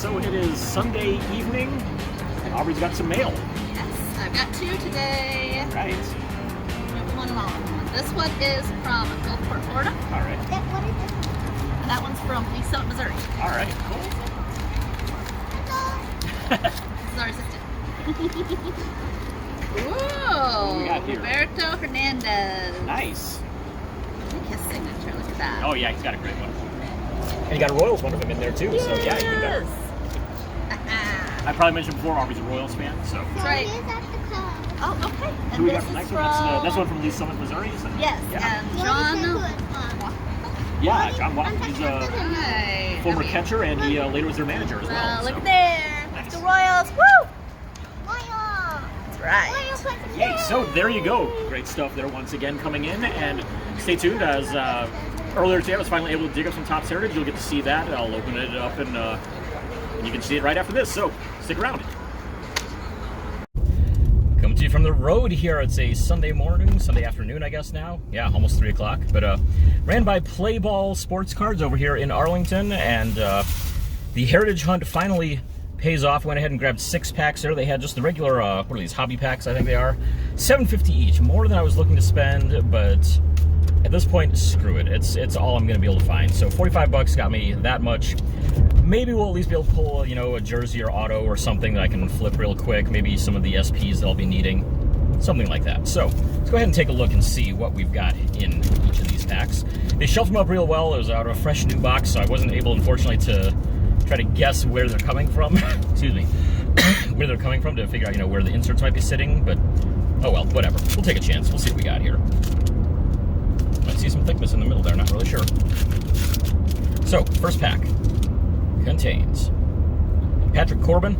so it is Sunday evening, and Aubrey's got some mail. Yes, I've got two today. All right. One long. This one is from Gulfport, Florida. All right. What is this? And that one's from Lisa, Missouri. All right, cool. This is our assistant. Whoa! What do we got here? Roberto Hernandez. Nice. Look at his signature. Look at that. Oh, yeah, he's got a great one. And you got a Royals one of them in there, too, so yeah, even better. I probably mentioned before, Aubrey's a Royals fan, so. That's right. Is at the club. Oh, okay. Who And we this got is next from... one? That's one from Leech, Missouri, isn't it? Yes, Yeah. and You John... understand who it's from? Yeah, John Watt. He's a Hi. former catcher, and he later was their manager as well. Look so. there. Nice. The Royals. Woo! Royal. That's right. Royal plays Yay, so there you go. Great stuff there once again coming in, and stay tuned as earlier today I was finally able to dig up some Topps Heritage. You'll get to see that. I'll open it up and you can see it right after this, so stick around. Coming to you from the road here. It's a Sunday morning, Sunday afternoon, I guess now. Yeah, almost 3 o'clock. But ran by Play Ball Sports Cards over here in Arlington, and the Heritage Hunt finally pays off. Went ahead and grabbed 6 packs there. They had just the regular, what are these, hobby packs, I think they are. $7.50 each, more than I was looking to spend, but at this point, screw it. It's all I'm going to be able to find. So 45 bucks got me that much. Maybe we'll at least be able to pull, you know, a jersey or auto or something that I can flip real quick. Maybe some of the SPs that I'll be needing. Something like that. So let's go ahead and take a look and see what we've got in each of these packs. They shelved them up real well. It was out of a fresh new box, so I wasn't able, unfortunately, to try to guess where they're coming from. Excuse me. Where they're coming from to figure out, you know, where the inserts might be sitting. But, oh well, whatever. We'll take a chance. We'll see what we got here. Might see some thickness in the middle there. Not really sure. So, first pack contains Patrick Corbin,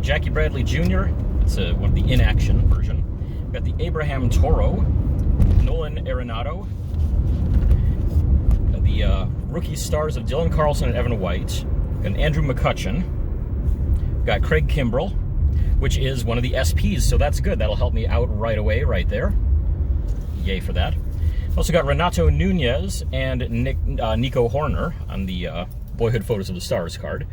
Jackie Bradley Jr. It's one of the in-action version. We've got the Abraham Toro, Nolan Arenado, the rookie stars of Dylan Carlson and Evan White, and Andrew McCutchen. We've got Craig Kimbrell, which is one of the SPs, so that's good. That'll help me out right away, right there. Yay for that. Also got Renato Nunez and Nico Horner on the Boyhood Photos of the Stars card.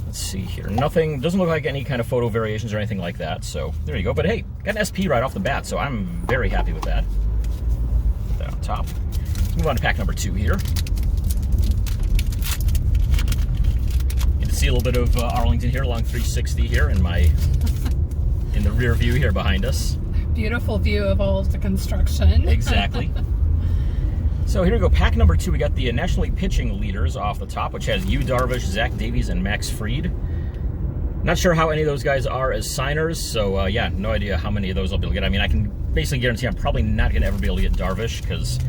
Let's see here. Nothing, doesn't look like any kind of photo variations or anything like that, so there you go. But hey, got an SP right off the bat, so I'm very happy with that. Put that on top. Let's move on to pack number 2 here. Get to see a little bit of Arlington here along 360 here in the rear view here behind us. Beautiful view of all of the construction. Exactly. So here we go, pack number 2. We got the National League pitching leaders off the top, which has Yu Darvish, Zach Davies, and Max Fried. Not sure how any of those guys are as signers, so yeah, no idea how many of those I'll be able to get. I mean, I can basically guarantee I'm probably not going to ever be able to get Darvish, because,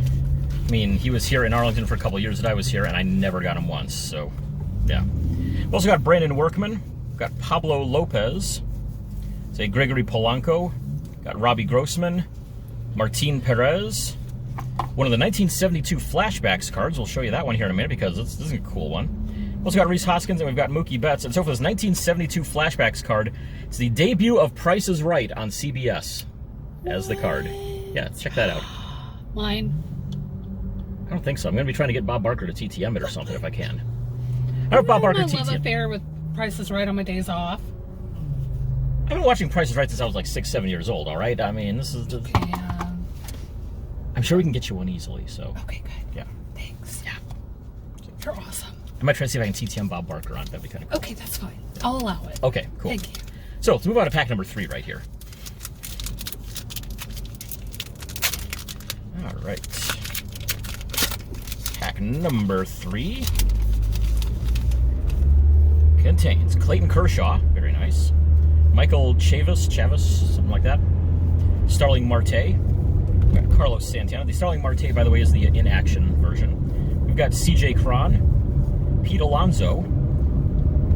I mean, he was here in Arlington for a couple of years that I was here, and I never got him once, so yeah. We also got Brandon Workman, we've got Pablo Lopez, say Gregory Polanco, got Robbie Grossman, Martin Perez, one of the 1972 flashbacks cards. We'll show you that one here in a minute because this is a cool one. We've also got Rhys Hoskins and we've got Mookie Betts. And so for this 1972 flashbacks card, it's the debut of Price is Right on CBS as the card. Yeah, check that out. Mine. I don't think so. I'm going to be trying to get Bob Barker to TTM it or something if I can. I don't know if Bob Barker I love TTM. affair with Price is Right on my days off. I've been watching Price is Right since I was like 6, 7 years old, all right? I mean, this is... Yeah. I'm sure we can get you one easily, so... Okay, good. Yeah. Thanks. Yeah. You're awesome. I might try to see if I can TTM Bob Barker on. That'd be kind of cool. Okay, that's fine. I'll allow it. Okay, cool. Thank you. So let's move on to pack number 3 right here. All right. Pack number 3 contains Clayton Kershaw, very nice. Michael Chavis, something like that. Starling Marte. We've got Carlos Santana. The Starling Marte, by the way, is the in-action version. We've got CJ Cron, Pete Alonso.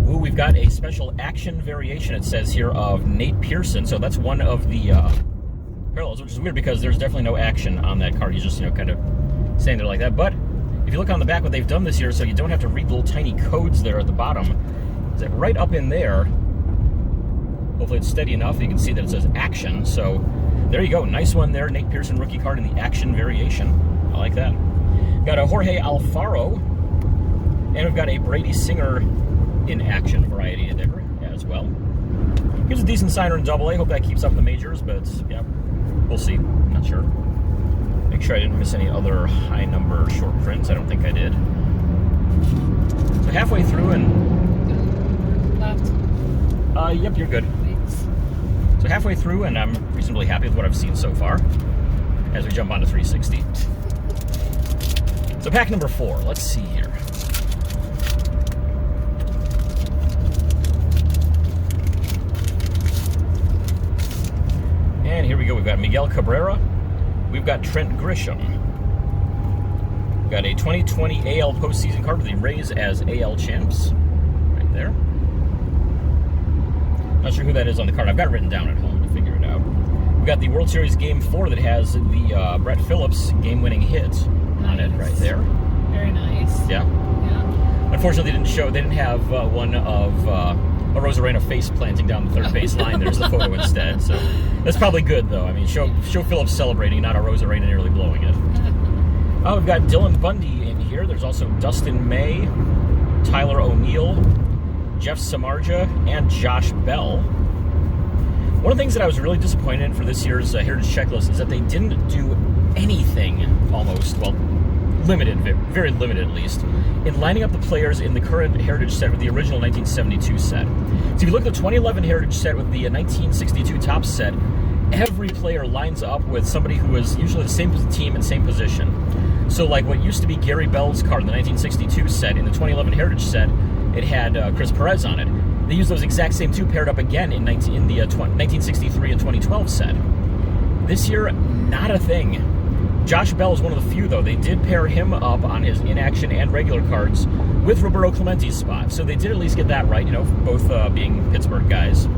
Ooh, we've got a special action variation, it says here, of Nate Pearson. So that's one of the parallels, which is weird because there's definitely no action on that card. He's just, you know, kind of standing there like that. But if you look on the back, what they've done this year, so you don't have to read little tiny codes there at the bottom, is that right up in there, hopefully it's steady enough, you can see that it says action. So there you go. Nice one there. Nate Pearson rookie card in the action variation. I like that. Got a Jorge Alfaro. And we've got a Brady Singer in-action variety there as well. Gives a decent signer in Double A. Hope that keeps up the majors, but yeah, we'll see. I'm not sure. Make sure I didn't miss any other high number short prints. I don't think I did. So halfway through and... Left. Yep, you're good. Thanks. So halfway through, and I'm reasonably happy with what I've seen so far as we jump on to 360. So pack number 4, let's see here. And here we go, we've got Miguel Cabrera, we've got Trent Grisham. We've got a 2020 AL postseason card with the Rays as AL champs, right there. Not sure who that is on the card. I've got it written down at home to figure it out. We've got the World Series Game 4 that has the Brett Phillips game-winning hit on it right there. Very nice. Yeah. Yeah. Unfortunately, they didn't have one of a Rosarena face planting down the third base line. There's the photo instead. So that's probably good, though. I mean, show Phillips celebrating, not a Rosarena nearly blowing it. Oh, we've got Dylan Bundy in here. There's also Dustin May, Tyler O'Neill, Jeff Samardzija, and Josh Bell. One of the things that I was really disappointed in for this year's Heritage Checklist is that they didn't do anything, almost, well, limited, very limited at least, in lining up the players in the current Heritage set with the original 1972 set. So if you look at the 2011 Heritage set with the 1962 top set, every player lines up with somebody who is usually the same team and same position. So like what used to be Gary Bell's card in the 1962 set, in the 2011 Heritage set, it had Chris Perez on it. They used those exact same two paired up again in the 1963 and 2012 set. This year, not a thing. Josh Bell is one of the few, though. They did pair him up on his in-action and regular cards with Roberto Clemente's spot. So they did at least get that right, both being Pittsburgh guys.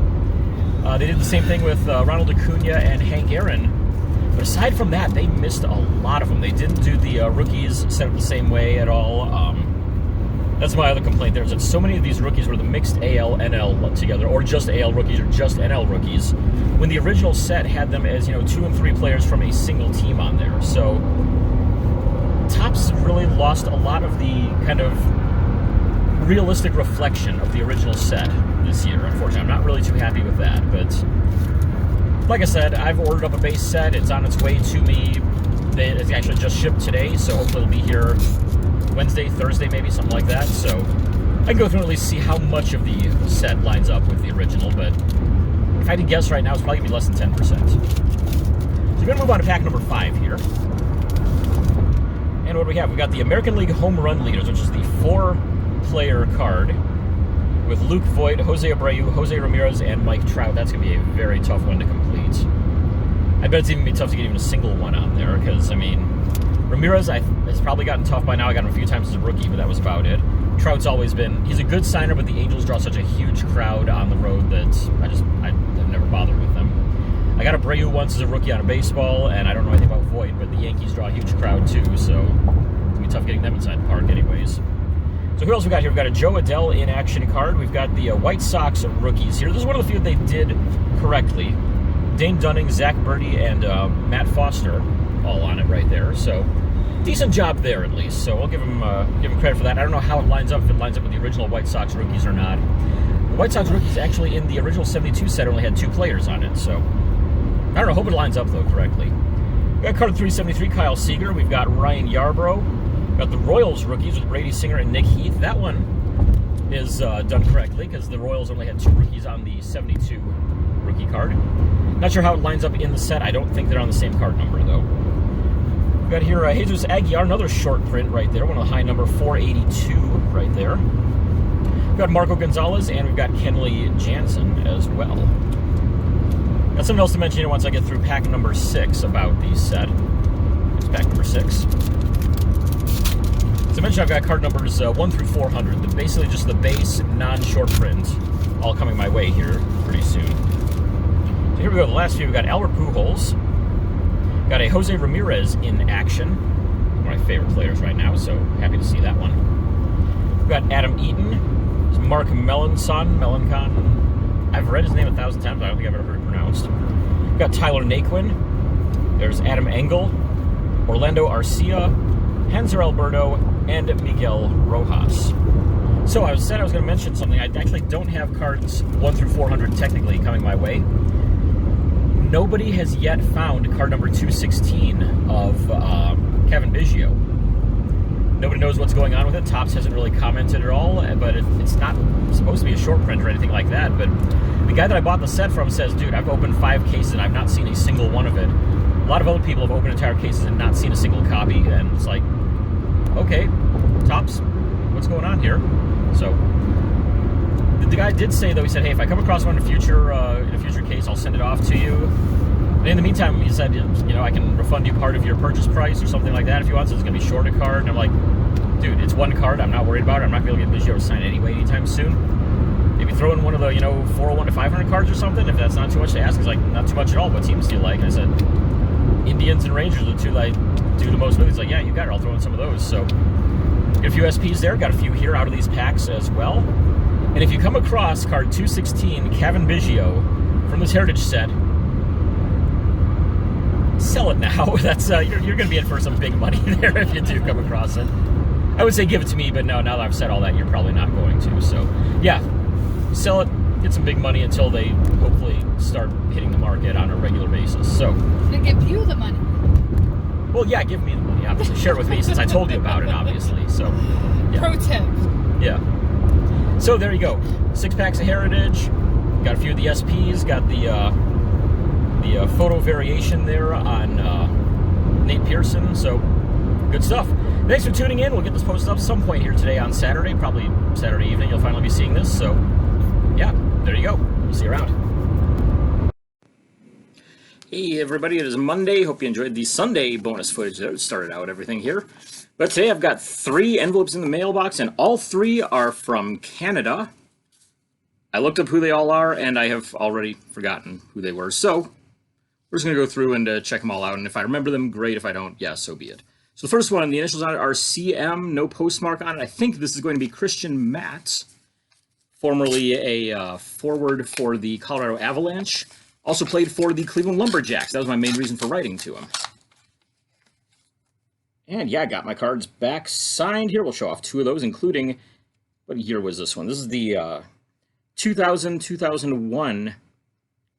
They did the same thing with Ronald Acuna and Hank Aaron. But aside from that, they missed a lot of them. They didn't do the rookies set up the same way at all. That's my other complaint there, is that so many of these rookies were the mixed AL, NL together, or just AL rookies, or just NL rookies, when the original set had them as, 2 and 3 players from a single team on there. So, Topps really lost a lot of the kind of realistic reflection of the original set this year, unfortunately. I'm not really too happy with that, but like I said, I've ordered up a base set. It's on its way to me. It's actually just shipped today, so hopefully it'll be here Wednesday, Thursday, maybe, something like that. So I can go through and at least see how much of the set lines up with the original, but if I had to guess right now, it's probably going to be less than 10%. So we're going to move on to pack number 5 here. And what do we have? We've got the American League Home Run Leaders, which is the 4-player card with Luke Voigt, Jose Abreu, Jose Ramirez, and Mike Trout. That's going to be a very tough one to complete. I bet it's even be tough to get even a single one on there, because, I mean, Ramirez has probably gotten tough by now. I got him a few times as a rookie, but that was about it. Trout's always been, he's a good signer, but the Angels draw such a huge crowd on the road that I've never bothered with them. I got Abreu once as a rookie on a baseball, and I don't know anything about Voigt, but the Yankees draw a huge crowd too, so it's going to be tough getting them inside the park anyways. So who else we got here? We've got a Joe Adell in action card. We've got the White Sox rookies here. This is one of the few that they did correctly. Dane Dunning, Zach Birdie, and Matt Foster all on it right there. So decent job there at least. So I'll give him credit for that. I don't know how it lines up, if it lines up with the original White Sox rookies or not. The White Sox rookies actually in the original 72 set only had 2 players on it. So I don't know. Hope it lines up though correctly. We got card 373, Kyle Seager. We've got Ryan Yarbrough. We've got the Royals rookies with Brady Singer and Nick Heath. That one is done correctly because the Royals only had 2 rookies on the 72 rookie card. Not sure how it lines up in the set. I don't think they're on the same card number, though. We've got here Jesus Aguilar, another short print right there. One of the high number 482 right there. We've got Marco Gonzalez, and we've got Kenley Jansen as well. Got something else to mention here once I get through pack number 6 about the set. It's pack number 6. As I mentioned, I've got card numbers 1 through 400. Basically just the base, non-short print, all coming my way here pretty soon. So here we go, the last few. We've got Albert Pujols. Got a Jose Ramirez in action. One of my favorite players right now, so happy to see that one. We've got Adam Eaton. Mark Melancon. I've read his name 1,000 times, but I don't think I've ever heard it pronounced. We've got Tyler Naquin. There's Adam Engel, Orlando Arcia, Hanser Alberto, and Miguel Rojas. So I said I was going to mention something. I actually don't have cards 1 through 400 technically coming my way. Nobody has yet found card number 216 of Kevin Biggio. Nobody knows what's going on with it. Topps hasn't really commented at all, but it's not supposed to be a short print or anything like that. But the guy that I bought the set from says, dude, I've opened 5 cases and I've not seen a single one of it. A lot of other people have opened entire cases and not seen a single copy, and it's like, okay, Topps, what's going on here? So the guy did say, though, he said, hey, if I come across one in a future case, I'll send it off to you. And in the meantime, he said, you know, I can refund you part of your purchase price or something like that if you want, so it's going to be short a card. And I'm like, dude, it's one card. I'm not worried about it. I'm not going to be able to get Biggio to sign anyway anytime soon. Maybe throw in one of the, 401 to 500 cards or something, if that's not too much to ask. He's like, not too much at all. What teams do you like? And I said, Indians and Rangers are the two that I do the most with. He's like, yeah, you got it. I'll throw in some of those. So got a few SPs there. Got a few here out of these packs as well. And if you come across card 216, Kevin Biggio, from this Heritage set, sell it now. That's you're going to be in for some big money there if you do come across it. I would say give it to me, but no, now that I've said all that, you're probably not going to. So, yeah, sell it, get some big money until they hopefully start hitting the market on a regular basis. So, They give you the money. well, yeah, give me the money, obviously. Share it with me since I told you about it, obviously. So, yeah. Pro tip. Yeah. So there you go. 6 packs of Heritage. Got a few of the SPs. Got the photo variation there on Nate Pearson. So good stuff. Thanks for tuning in. We'll get this posted up some point here today on Saturday. Probably Saturday evening you'll finally be seeing this. So yeah, there you go. We'll see you around. Hey everybody, it is Monday. Hope you enjoyed the Sunday bonus footage that started out everything here. But today I've got 3 envelopes in the mailbox, and all 3 are from Canada. I looked up who they all are, and I have already forgotten who they were. So we're just going to go through and check them all out, and if I remember them, great. If I don't, yeah, so be it. So the first one, the initials on it are CM, no postmark on it. I think this is going to be Christian Matt, formerly a forward for the Colorado Avalanche. Also played for the Cleveland Lumberjacks. That was my main reason for writing to him. And yeah, I got my cards back signed here. We'll show off 2 of those, including, what year was this one? This is the 2000-2001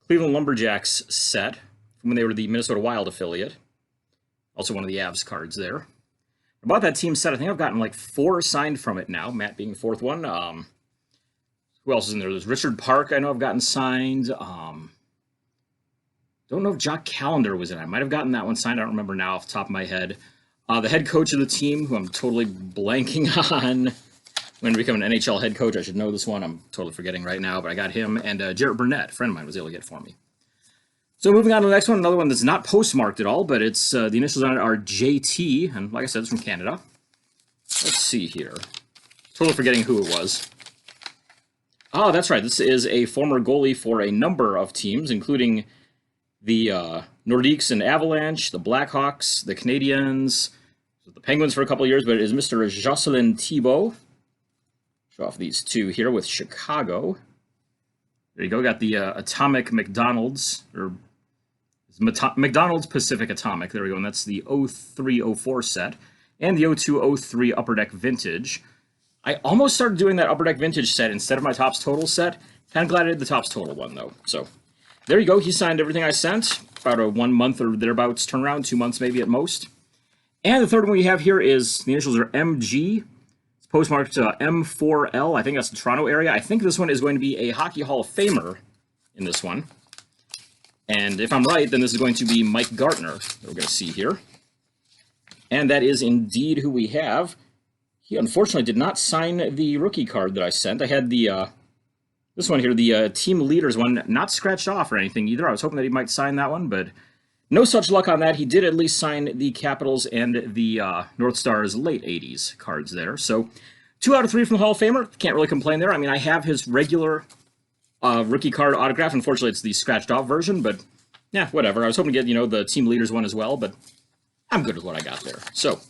Cleveland Lumberjacks set from when they were the Minnesota Wild affiliate. Also one of the Avs cards there. About that team set, I think I've gotten like 4 signed from it now, Matt being the 4th one. Who else is in there? There's Richard Park, I know I've gotten signed. Don't know if Jock Callender was in it. I might have gotten that one signed. I don't remember now off the top of my head. The head coach of the team, who I'm totally blanking on. When I become an NHL head coach, I should know this one. I'm totally forgetting right now, but I got him. And Jarrett Burnett, a friend of mine, was able to get for me. So moving on to the next one, another one that's not postmarked at all, but it's the initials on it are JT, and like I said, it's from Canada. Let's see here. Totally forgetting who it was. Oh, that's right. This is a former goalie for a number of teams, including the Nordiques and Avalanche, the Blackhawks, the Canadiens, the Penguins for a couple of years, but it is Mr. Jocelyn Thibault. Show off these 2 here with Chicago. There you go. Got the Atomic McDonald's, or McDonald's Pacific Atomic. There we go. And that's the 03-04 set. And the 02-03 Upper Deck Vintage. I almost started doing that Upper Deck Vintage set instead of my Topps Total set. Kind of glad I did the Topps Total one, though. So there you go. He signed everything I sent. About a 1 month or thereabouts turnaround, 2 months maybe at most. And the third one we have here is, the initials are MG. It's postmarked M4L. I think that's the Toronto area. I think this one is going to be a Hockey Hall of Famer in this one. And if I'm right, then this is going to be Mike Gartner that we're going to see here. And that is indeed who we have. He unfortunately did not sign the rookie card that I sent. I had the this one here, the team leaders one, not scratched off or anything either. I was hoping that he might sign that one, but no such luck on that. He did at least sign the Capitals and the North Stars late 80s cards there. So 2 out of 3 from the Hall of Famer. Can't really complain there. I mean, I have his regular rookie card autograph. Unfortunately, it's the scratched off version, but yeah, whatever. I was hoping to get, the team leaders one as well, but I'm good with what I got there. So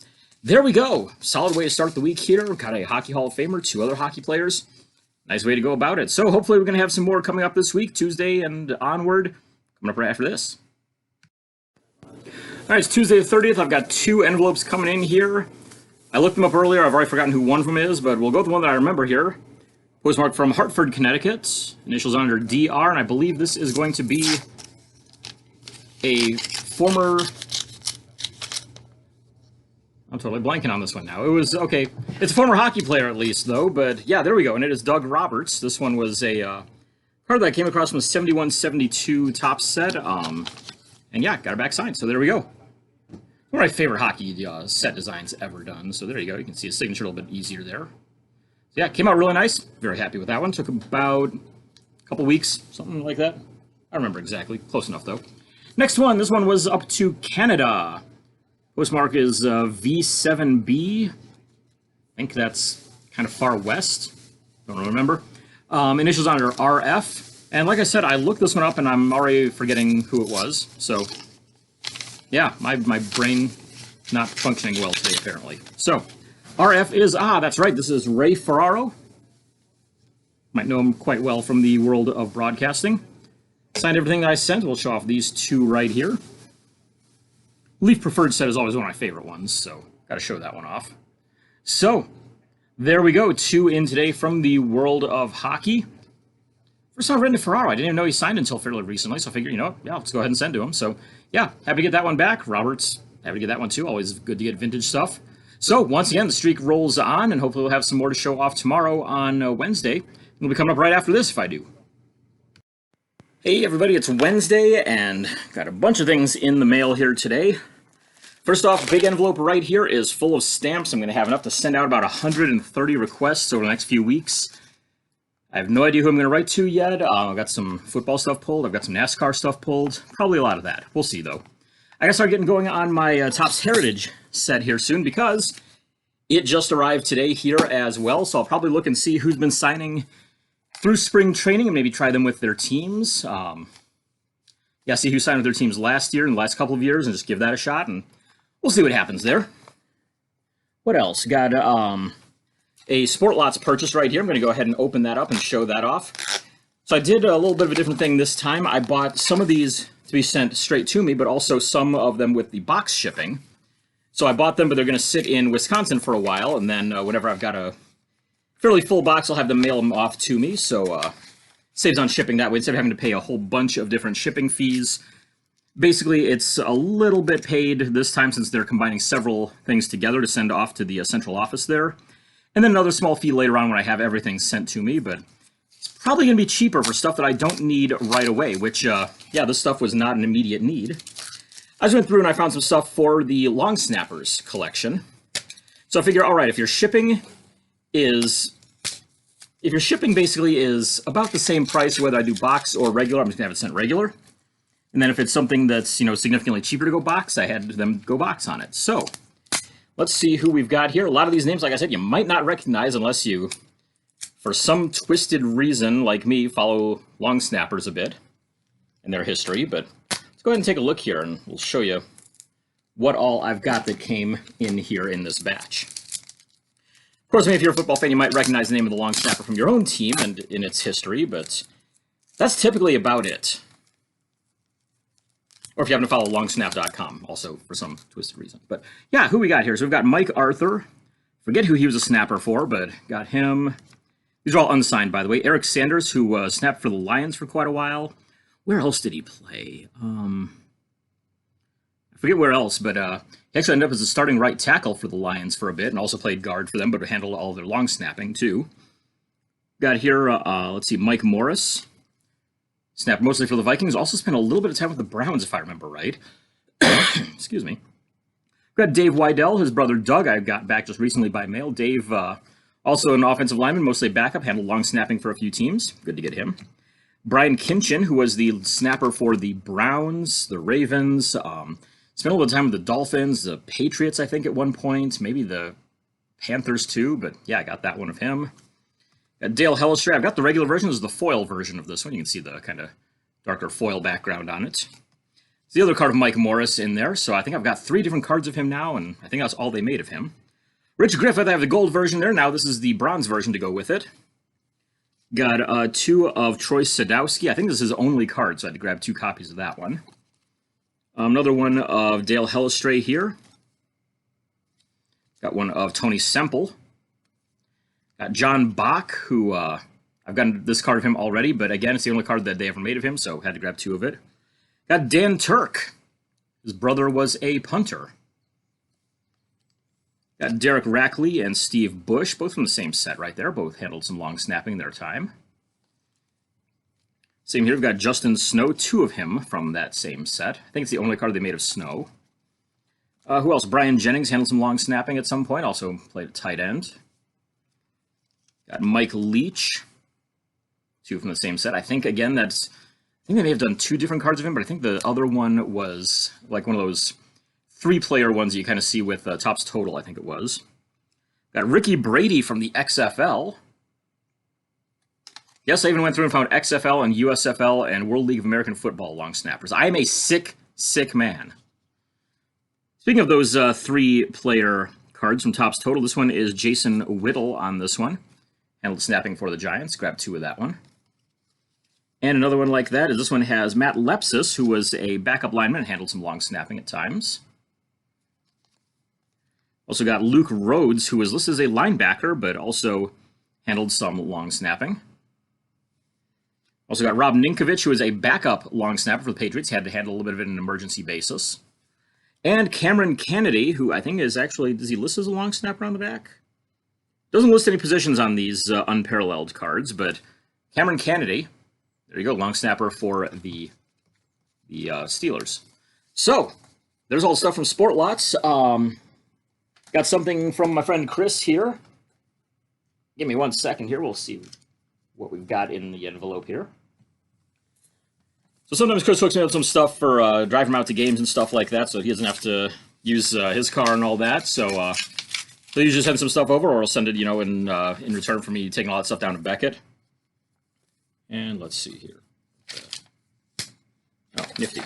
there we go. Solid way to start the week here. We've got a Hockey Hall of Famer, 2 other hockey players. Nice way to go about it. So hopefully we're going to have some more coming up this week, Tuesday and onward, coming up right after this. All right, it's Tuesday the 30th. I've got 2 envelopes coming in here. I looked them up earlier. I've already forgotten who one of them is, but we'll go with the one that I remember here. Postmark from Hartford, Connecticut. Initials under DR, and I believe this is going to be a former... I'm totally blanking on this one now. It was, okay, it's a former hockey player at least, though, but yeah, there we go, and it is Doug Roberts. This one was a card that I came across from the 71-72 top set, and yeah, got it back signed, so there we go. One of my favorite hockey set designs ever done, so there you go. You can see a signature a little bit easier there. So yeah, came out really nice. Very happy with that one. Took about a couple weeks, something like that. I don't remember exactly. Close enough, though. Next one, this one was up to Canada. Postmark is V7B. I think that's kind of far west. Don't really remember. Initials on it are RF. And like I said, I looked this one up and I'm already forgetting who it was. So, yeah, my brain not functioning well today, apparently. So, RF is, that's right, this is Ray Ferraro. Might know him quite well from the world of broadcasting. Signed everything that I sent. We'll show off these two right here. Leaf Preferred set is always one of my favorite ones, so got to show that one off. So, there we go. Two in today from the world of hockey. First time I've written to Ferraro. I didn't even know he signed until fairly recently, so I figured, you know, yeah, let's go ahead and send to him. So, yeah, happy to get that one back. Roberts, happy to get that one too. Always good to get vintage stuff. So, once again, the streak rolls on, and hopefully we'll have some more to show off tomorrow on Wednesday. It'll be coming up right after this if I do. Hey everybody, it's Wednesday, and got a bunch of things in the mail here today. First off, big envelope right here is full of stamps. I'm going to have enough to send out about 130 requests over the next few weeks. I have no idea who I'm going to write to yet. I've got some football stuff pulled. I've got some NASCAR stuff pulled. Probably a lot of that. We'll see, though. I gotta start getting going on my Topps Heritage set here soon because it just arrived today here as well. So I'll probably look and see who's been signing through spring training and maybe try them with their teams. Yeah, see who signed with their teams last year and the last couple of years and just give that a shot, and we'll see what happens there. What else? Got a Sport Lots purchase right here. I'm going to go ahead and open that up and show that off. So I did a little bit of a different thing this time. I bought some of these to be sent straight to me, but also some of them with the box shipping. So I bought them, but they're going to sit in Wisconsin for a while, and then whenever I've got a fairly full box, I'll have them mail them off to me, so saves on shipping that way instead of having to pay a whole bunch of different shipping fees. Basically, it's a little bit paid this time since they're combining several things together to send off to the central office there. And then another small fee later on when I have everything sent to me, but it's probably going to be cheaper for stuff that I don't need right away, which, yeah, this stuff was not an immediate need. I just went through and I found some stuff for the Long Snappers collection. So I figure, all right, if your shipping basically is about the same price whether I do box or regular, I'm just gonna have it sent regular. And then if it's something that's, you know, significantly cheaper to go box, I had them go box on it. So let's see who we've got here. A lot of these names, like I said, you might not recognize unless you, for some twisted reason like me, follow Long Snappers a bit and their history. But let's go ahead and take a look here and we'll show you what all I've got that came in here in this batch. Of course, maybe if you're a football fan, you might recognize the name of the long snapper from your own team and in its history, but that's typically about it. Or if you happen to follow longsnap.com, also for some twisted reason. But yeah, who we got here? So we've got Mike Arthur. Forget who he was a snapper for, but got him. These are all unsigned, by the way. Eric Sanders, who snapped for the Lions for quite a while. Where else did he play? I forget where else, but he actually ended up as a starting right tackle for the Lions for a bit, and also played guard for them, but handled all their long snapping, too. Got here, let's see, Mike Morris. Snapped mostly for the Vikings. Also spent a little bit of time with the Browns, if I remember right. Excuse me. Got Dave Wydell, his brother Doug, I got back just recently by mail. Dave, also an offensive lineman, mostly backup, handled long snapping for a few teams. Good to get him. Brian Kinchin, who was the snapper for the Browns, the Ravens, spent a little bit of time with the Dolphins, the Patriots, I think, at one point. Maybe the Panthers, too. But, yeah, I got that one of him. Got Dale Hellistray. I've got the regular version. This is the foil version of this one. You can see the kind of darker foil background on it. There's the other card of Mike Morris in there. So I think I've got 3 different cards of him now, and I think that's all they made of him. Rich Griffith, I have the gold version there. Now this is the bronze version to go with it. Got 2 of Troy Sadowski. I think this is his only card, so I had to grab 2 copies of that one. Another one of Dale Hellistray here. Got one of Tony Semple. Got John Bach, who I've gotten this card of him already, but again, it's the only card that they ever made of him, so had to grab 2 of it. Got Dan Turk. His brother was a punter. Got Derek Rackley and Steve Bush, both from the same set right there. Both handled some long snapping in their time. Same here, we've got Justin Snow, 2 of him from that same set. I think it's the only card they made of Snow. Who else? Brian Jennings handled some long snapping at some point, also played at tight end. Got Mike Leech, 2 from the same set. I think, again, I think they may have done 2 different cards of him, but I think the other one was like one of those 3-player ones you kind of see with Topps Total, I think it was. Got Ricky Brady from the XFL. Yes, I even went through and found XFL and USFL and World League of American Football long snappers. I am a sick, sick man. Speaking of those 3-player cards from Topps Total, this one is Jason Whittle on this one. Handled snapping for the Giants. Grab 2 of that one. And another one like that is this one has Matt Lepsis, who was a backup lineman and handled some long snapping at times. Also got Luke Rhodes, who was listed as a linebacker, but also handled some long snapping. Also got Rob Ninkovich, who was a backup long snapper for the Patriots, had to handle a little bit of it on an emergency basis. And Cameron Kennedy, who I think is actually, does he list as a long snapper on the back? Doesn't list any positions on these unparalleled cards, but Cameron Kennedy, there you go, long snapper for the Steelers. So, there's all the stuff from Sport Lots. Got something from my friend Chris here. Give me 1 second here, we'll see what we've got in the envelope here. So sometimes Chris hooks me up some stuff for driving him out to games and stuff like that, so he doesn't have to use his car and all that. So he'll usually send some stuff over, or he'll send it, in return for me taking all that stuff down to Beckett. And let's see here. Oh, nifty.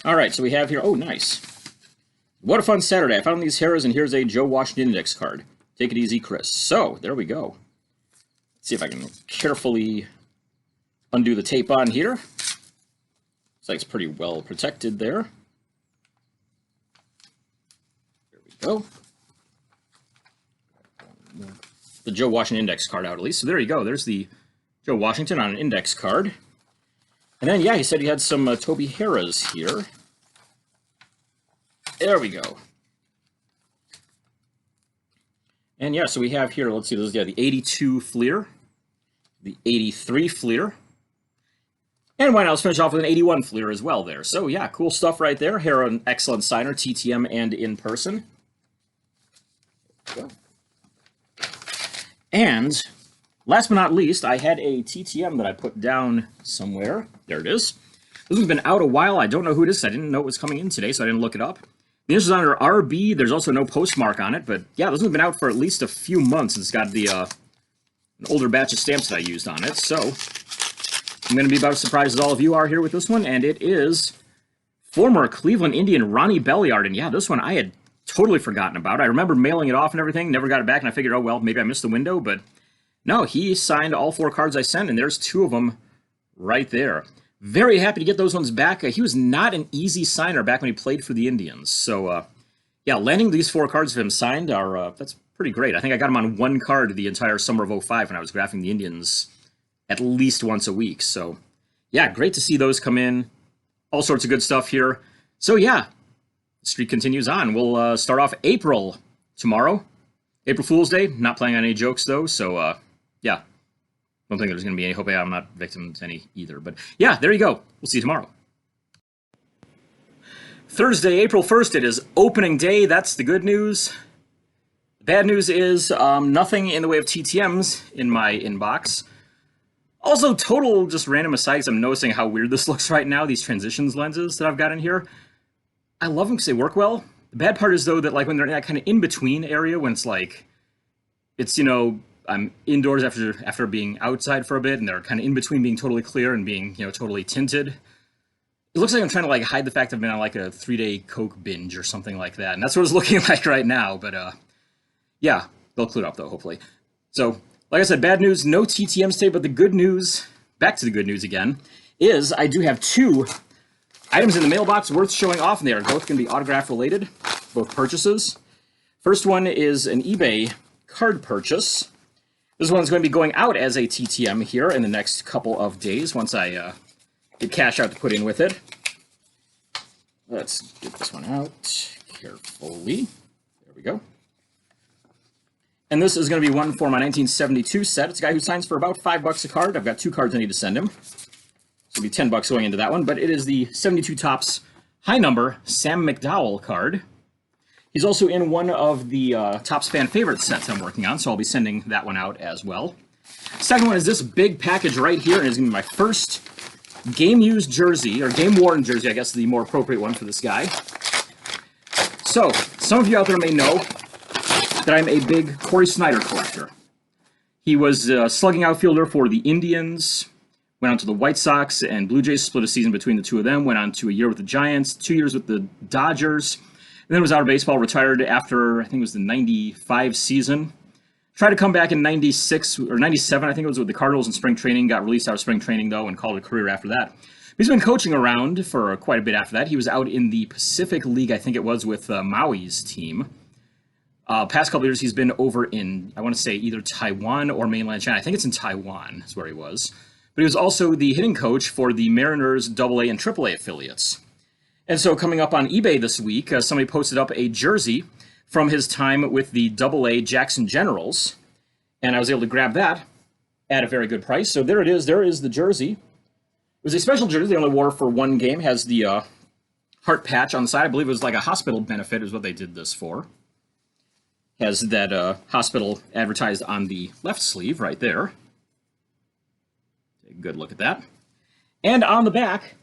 All right, so we have here. Oh, nice. What a fun Saturday! I found these Harris, and here's a Joe Washington index card. Take it easy, Chris. So there we go. Let's see if I can carefully undo the tape on here. Looks like it's pretty well protected there. There we go. The Joe Washington index card out at least. So there you go. There's the Joe Washington on an index card. And then, yeah, he said he had some Toby Harris here. There we go. And yeah, so we have here, let's see, this is the 82 Fleer, the 83 Fleer, and why not, let's finish off with an 81 Fleer as well there. So yeah, cool stuff right there. Here, an excellent signer, TTM and in person. And last but not least, I had a TTM that I put down somewhere. There it is. This one's been out a while. I don't know who it is. I didn't know it was coming in today, so I didn't look it up. The initials on it are RB. There's also no postmark on it, but yeah, this one's been out for at least a few months. It's got the an older batch of stamps that I used on it, so I'm going to be about as surprised as all of you are here with this one, and it is former Cleveland Indian Ronnie Belliard, and yeah, this one I had totally forgotten about. I remember mailing it off and everything, never got it back, and I figured, oh well, maybe I missed the window, but no, he signed all 4 cards I sent, and there's 2 of them right there. Very happy to get those ones back. He was not an easy signer back when he played for the Indians. So, yeah, landing these 4 cards of him signed are, that's pretty great. I think I got him on 1 card the entire summer of '05 when I was graphing the Indians at least once a week. So, yeah, great to see those come in. All sorts of good stuff here. So, yeah, the streak continues on. We'll start off April tomorrow. April Fool's Day. Not playing on any jokes, though. So, yeah. Don't think there's going to be any. Hope I'm not victim to any either. But yeah, there you go. We'll see you tomorrow. Thursday, April 1st, it is opening day. That's the good news. The bad news is nothing in the way of TTMs in my inbox. Also, total just random asides, I'm noticing how weird this looks right now, these transitions lenses that I've got in here. I love them because they work well. The bad part is, though, that like when they're in that kind of in-between area, when it's like, it's, I'm indoors after being outside for a bit, and they're kind of in between being totally clear and being, totally tinted. It looks like I'm trying to like hide the fact I've been on like a 3-day Coke binge or something like that, and that's what it's looking like right now. But yeah, they'll clear up though, hopefully. So, like I said, bad news, no TTMs today. But the good news, back to the good news again, is I do have 2 items in the mailbox worth showing off, and they are both going to be autograph related, both purchases. First one is an eBay card purchase. This one's going to be going out as a TTM here in the next couple of days once I get cash out to put in with it. Let's get this one out carefully. There we go. And this is going to be one for my 1972 set. It's a guy who signs for about $5 a card. I've got 2 cards I need to send him. So it'll be $10 going into that one. But it is the 72 Topps high number Sam McDowell card. He's also in one of the Topps fan favorite sets I'm working on, so I'll be sending that one out as well. Second one is this big package right here, and it's going to be my first game-used jersey, or game-worn jersey, I guess is the more appropriate one for this guy. So, some of you out there may know that I'm a big Corey Snyder collector. He was a slugging outfielder for the Indians, went on to the White Sox and Blue Jays, split a season between the two of them, went on to a year with the Giants, 2 years with the Dodgers, and then was out of baseball, retired after, I think it was the 95 season. Tried to come back in 96 or 97, I think it was with the Cardinals in spring training, got released out of spring training though and called it a career after that. He's been coaching around for quite a bit after that. He was out in the Pacific League, I think it was, with Maui's team. Past couple years, he's been over in, I want to say, either Taiwan or mainland China. I think it's in Taiwan is where he was. But he was also the hitting coach for the Mariners AA and AAA affiliates. And so coming up on eBay this week, somebody posted up a jersey from his time with the AA Jackson Generals. And I was able to grab that at a very good price. So there it is. There is the jersey. It was a special jersey they only wore for one game. Has the heart patch on the side. I believe it was like a hospital benefit is what they did this for. Has that hospital advertised on the left sleeve right there. Take a good look at that. And on the back,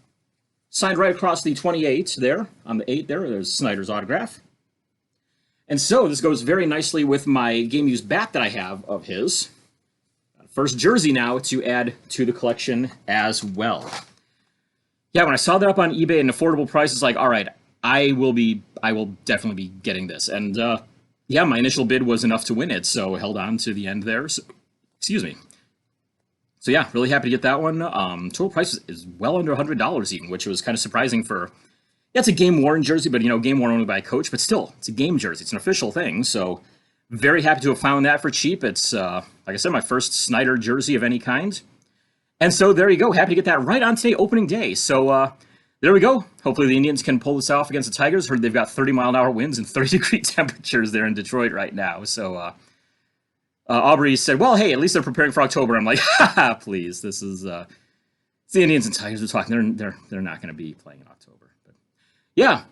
signed right across the 28 there, on the 8 there's Snyder's autograph. And so this goes very nicely with my game-used bat that I have of his. First jersey now to add to the collection as well. Yeah, when I saw that up on eBay at an affordable price, it's like, all right, I will definitely be getting this. And yeah, my initial bid was enough to win it, so held on to the end there. So, excuse me. So yeah, really happy to get that one. Total price is well under $100 even, which was kind of surprising for, yeah, it's a game-worn jersey, but, you know, game-worn only by a coach, but still, it's a game jersey. It's an official thing, so very happy to have found that for cheap. It's, like I said, my first Snyder jersey of any kind. And so there you go. Happy to get that right on today, opening day. So there we go. Hopefully the Indians can pull this off against the Tigers. Heard they've got 30-mile-an-hour winds and 30-degree temperatures there in Detroit right now, so Aubrey said, well, hey, at least they're preparing for October. I'm like, haha, please. This is it's the Indians and Tigers we're talking. They're not going to be playing in October. But yeah,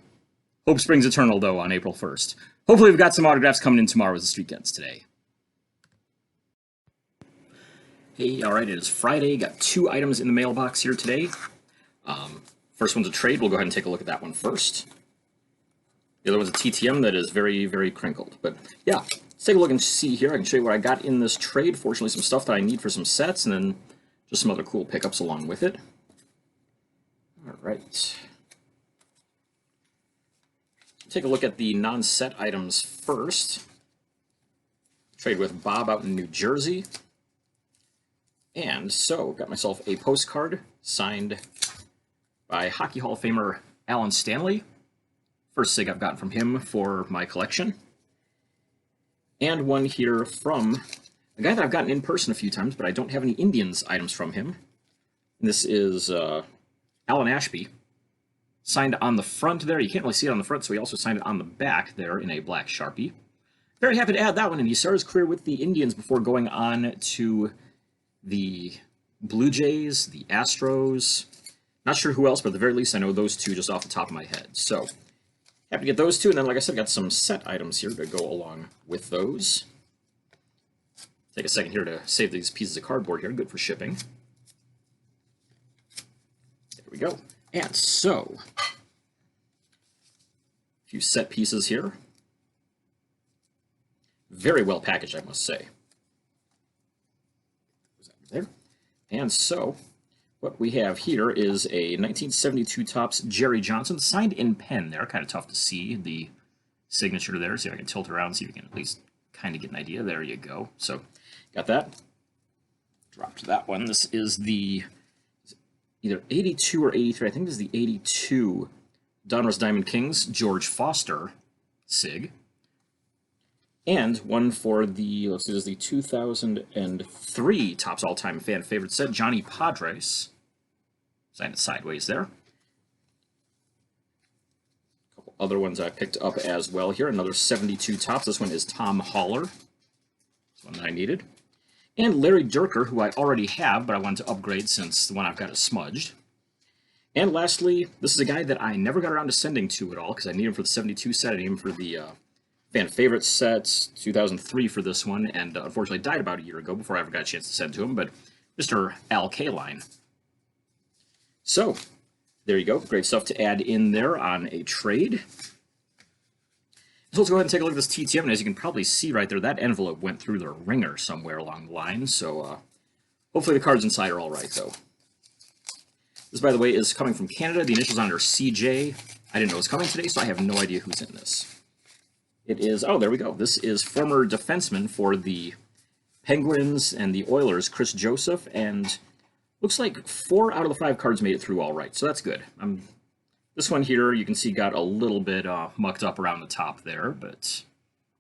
hope springs eternal, though, on April 1st. Hopefully we've got some autographs coming in tomorrow as the streak ends today. Hey, all right, it is Friday. Got 2 items in the mailbox here today. First one's a trade. We'll go ahead and take a look at that one first. The other one's a TTM that is very, very crinkled. But yeah, let's take a look and see here. I can show you what I got in this trade. Fortunately, some stuff that I need for some sets, and then just some other cool pickups along with it. All right. Take a look at the non-set items first. Trade with Bob out in New Jersey. And so, got myself a postcard signed by Hockey Hall of Famer Alan Stanley. First sig I've gotten from him for my collection. And one here from a guy that I've gotten in person a few times, but I don't have any Indians items from him. And this is Alan Ashby. Signed on the front there. You can't really see it on the front, so he also signed it on the back there in a black Sharpie. Very happy to add that one in. He started his career with the Indians before going on to the Blue Jays, the Astros. Not sure who else, but at the very least I know those 2 just off the top of my head. So, happy to get those 2, and then, like I said, got some set items here to go along with those. Take a second here to save these pieces of cardboard here, good for shipping. There we go. And so, a few set pieces here. Very well packaged, I must say. There. And so, what we have here is a 1972 Topps Jerry Johnson, signed in pen there. Kind of tough to see the signature there. See if I can tilt around, see if you can at least kind of get an idea. There you go. So, got that. Dropped that one. This is the either 82 or 83. I think this is the 82 Donruss Diamond Kings George Foster sig. And one for the, let's see, this is the 2003 Topps All-Time Fan Favorite set, Johnny Padres. Sign it sideways there. A couple other ones I picked up as well here. Another 72 Topps. This one is Tom Holler. This one that I needed. And Larry Dirker, who I already have, but I wanted to upgrade since the one I've got is smudged. And lastly, this is a guy that I never got around to sending to at all, because I need him for the 72 set, I need him for the Fan Favorite sets, 2003 for this one, and unfortunately died about a year ago before I ever got a chance to send to him, but Mr. Al Kaline. So, there you go. Great stuff to add in there on a trade. So let's go ahead and take a look at this TTM, and as you can probably see right there, that envelope went through the ringer somewhere along the line, so hopefully the cards inside are all right, though. This, by the way, is coming from Canada. The initials on it are CJ. I didn't know it was coming today, so I have no idea who's in this. It is, oh, there we go. This is former defenseman for the Penguins and the Oilers, Chris Joseph, and looks like 4 out of the 5 cards made it through all right, so that's good. This one here, you can see, got a little bit mucked up around the top there, but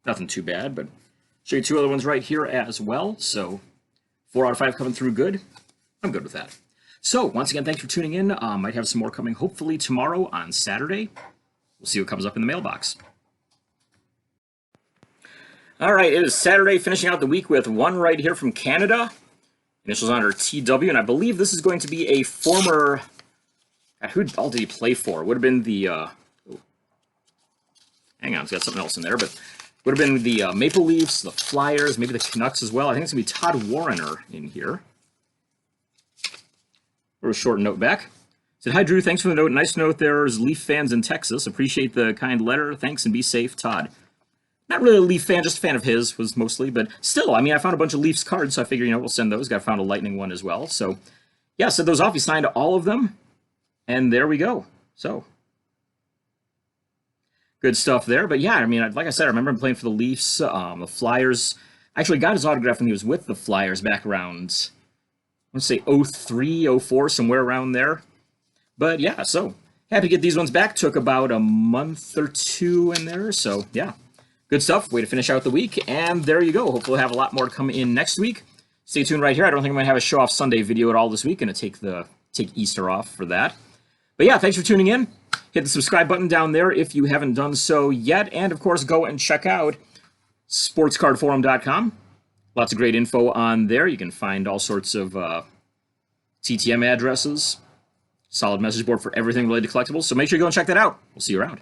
nothing too bad. But show you 2 other ones right here as well, so 4 out of 5 coming through good. I'm good with that. So, once again, thanks for tuning in. Might have some more coming, hopefully tomorrow on Saturday. We'll see what comes up in the mailbox. All right, it is Saturday, finishing out the week with one right here from Canada. Initials on her TW, and I believe this is going to be a former... God, who all did he play for? Would have been the... hang on, it's got something else in there, but would have been the Maple Leafs, the Flyers, maybe the Canucks as well. I think it's going to be Todd Warrener in here. A short note back. Said, hi, Drew. Thanks for the note. Nice note. There's Leaf fans in Texas. Appreciate the kind letter. Thanks and be safe, Todd. Not really a Leaf fan, just a fan of his was mostly, but still, I mean, I found a bunch of Leafs cards, so I figured, you know, we'll send those. Got found a Lightning one as well. So, yeah, sent those off. He signed all of them, and there we go. So, good stuff there. But yeah, I mean, like I said, I remember him playing for the Leafs, the Flyers. I actually got his autograph when he was with the Flyers back around... I want to say 03, 04, somewhere around there. But yeah, so happy to get these ones back. Took about a month or 2 in there. So yeah, good stuff. Way to finish out the week. And there you go. Hopefully we'll have a lot more to come in next week. Stay tuned right here. I don't think I'm going to have a show off Sunday video at all this week. Going to take Easter off for that. But yeah, thanks for tuning in. Hit the subscribe button down there if you haven't done so yet. And of course, go and check out sportscardforum.com. Lots of great info on there. You can find all sorts of TTM addresses, solid message board for everything related to collectibles. So make sure you go and check that out. We'll see you around.